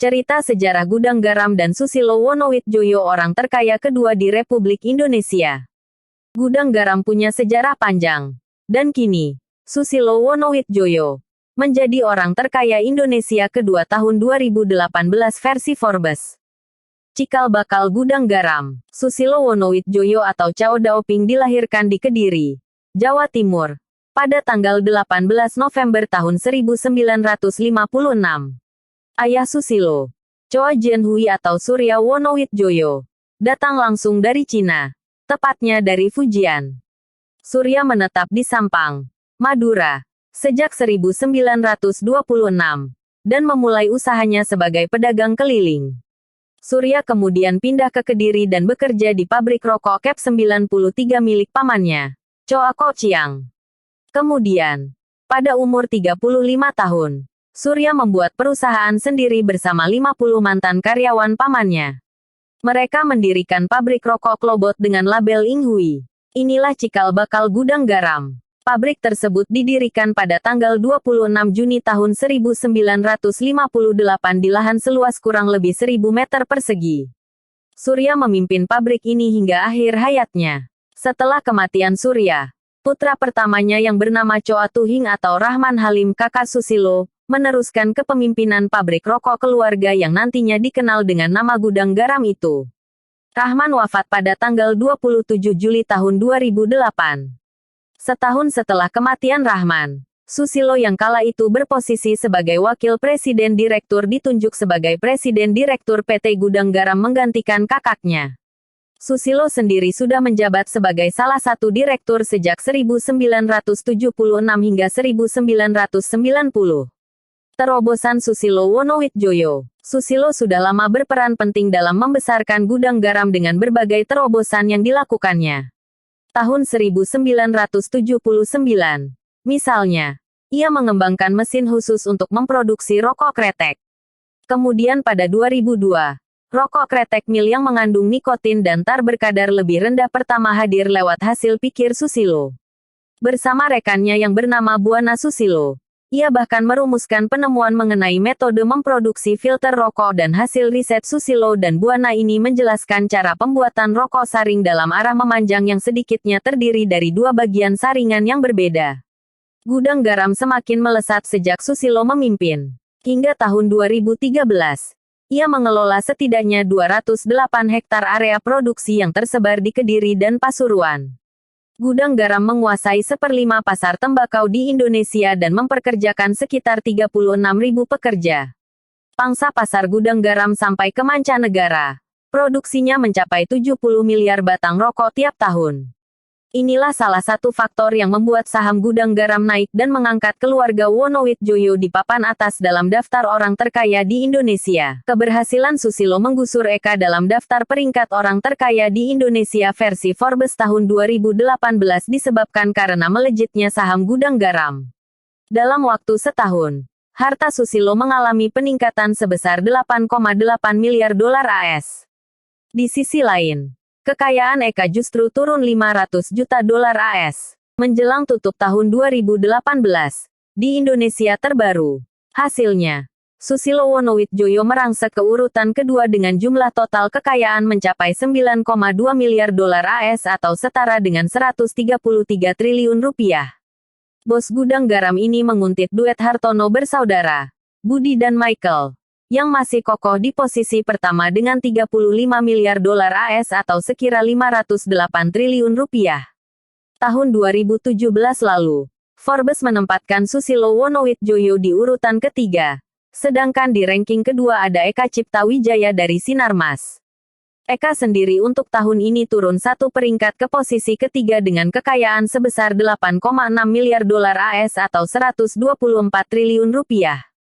Cerita sejarah gudang garam dan Susilo Wonowitjoyo, orang terkaya kedua di Republik Indonesia. Gudang garam punya sejarah panjang. Dan kini, Susilo Wonowitjoyo menjadi orang terkaya Indonesia kedua tahun 2018 versi Forbes. Cikal bakal gudang garam, Susilo Wonowitjoyo atau Cao Daoping dilahirkan di Kediri, Jawa Timur, pada tanggal 18 November tahun 1956. Ayah Susilo, Choa Jianhui atau Surya Wonowitjoyo, datang langsung dari Cina, tepatnya dari Fujian. Surya menetap di Sampang, Madura, sejak 1926, dan memulai usahanya sebagai pedagang keliling. Surya kemudian pindah ke Kediri dan bekerja di pabrik rokok Cap 93 milik pamannya, Choa Kochiang. Kemudian, pada umur 35 tahun, Surya membuat perusahaan sendiri bersama 50 mantan karyawan pamannya. Mereka mendirikan pabrik rokok Klobot dengan label Inghui. Inilah cikal bakal gudang garam. Pabrik tersebut didirikan pada tanggal 26 Juni tahun 1958 di lahan seluas kurang lebih 1000 meter persegi. Surya memimpin pabrik ini hingga akhir hayatnya. Setelah kematian Surya, putra pertamanya yang bernama Choa Tuhing atau Rahman Halim kakak Susilo, meneruskan kepemimpinan pabrik rokok keluarga yang nantinya dikenal dengan nama gudang garam itu. Rahman wafat pada tanggal 27 Juli tahun 2008. Setahun setelah kematian Rahman, Susilo yang kala itu berposisi sebagai wakil presiden direktur ditunjuk sebagai presiden direktur PT Gudang Garam menggantikan kakaknya. Susilo sendiri sudah menjabat sebagai salah satu direktur sejak 1976 hingga 1990. Terobosan Susilo Wonowitjoyo. Susilo sudah lama berperan penting dalam membesarkan gudang garam dengan berbagai terobosan yang dilakukannya. Tahun 1979, misalnya, ia mengembangkan mesin khusus untuk memproduksi rokok kretek. Kemudian pada 2002, rokok kretek mil yang mengandung nikotin dan tar berkadar lebih rendah pertama hadir lewat hasil pikir Susilo. Bersama rekannya yang bernama Buana Susilo, ia bahkan merumuskan penemuan mengenai metode memproduksi filter rokok dan hasil riset Susilo dan Buana ini menjelaskan cara pembuatan rokok saring dalam arah memanjang yang sedikitnya terdiri dari dua bagian saringan yang berbeda. Gudang garam semakin melesat sejak Susilo memimpin. Hingga tahun 2013, ia mengelola setidaknya 208 hektar area produksi yang tersebar di Kediri dan Pasuruan. Gudang garam menguasai 1/5 pasar tembakau di Indonesia dan memperkerjakan sekitar 36.000 pekerja. Pangsa pasar gudang garam sampai ke mancanegara. Produksinya mencapai 70 miliar batang rokok tiap tahun. Inilah salah satu faktor yang membuat saham gudang garam naik dan mengangkat keluarga Wonowitjoyo di papan atas dalam daftar orang terkaya di Indonesia. Keberhasilan Susilo menggusur Eka dalam daftar peringkat orang terkaya di Indonesia versi Forbes tahun 2018 disebabkan karena melejitnya saham gudang garam. Dalam waktu setahun, harta Susilo mengalami peningkatan sebesar 8,8 miliar dolar AS. Di sisi lain, kekayaan Eka justru turun 500 juta dolar AS. Menjelang tutup tahun 2018, di Indonesia terbaru. Hasilnya, Susilo Wonowitjoyo merangsek ke urutan kedua dengan jumlah total kekayaan mencapai 9,2 miliar dolar AS atau setara dengan 133 triliun rupiah. Bos gudang garam ini menguntit duet Hartono bersaudara, Budi dan Michael, yang masih kokoh di posisi pertama dengan 35 miliar dolar AS atau sekira 508 triliun rupiah. Tahun 2017 lalu, Forbes menempatkan Susilo Wonowitjoyo di urutan ketiga, sedangkan di ranking kedua ada Eka Cipta Wijaya dari Sinarmas. Eka sendiri untuk tahun ini turun satu peringkat ke posisi ketiga dengan kekayaan sebesar 8,6 miliar dolar AS atau 124 triliun rupiah.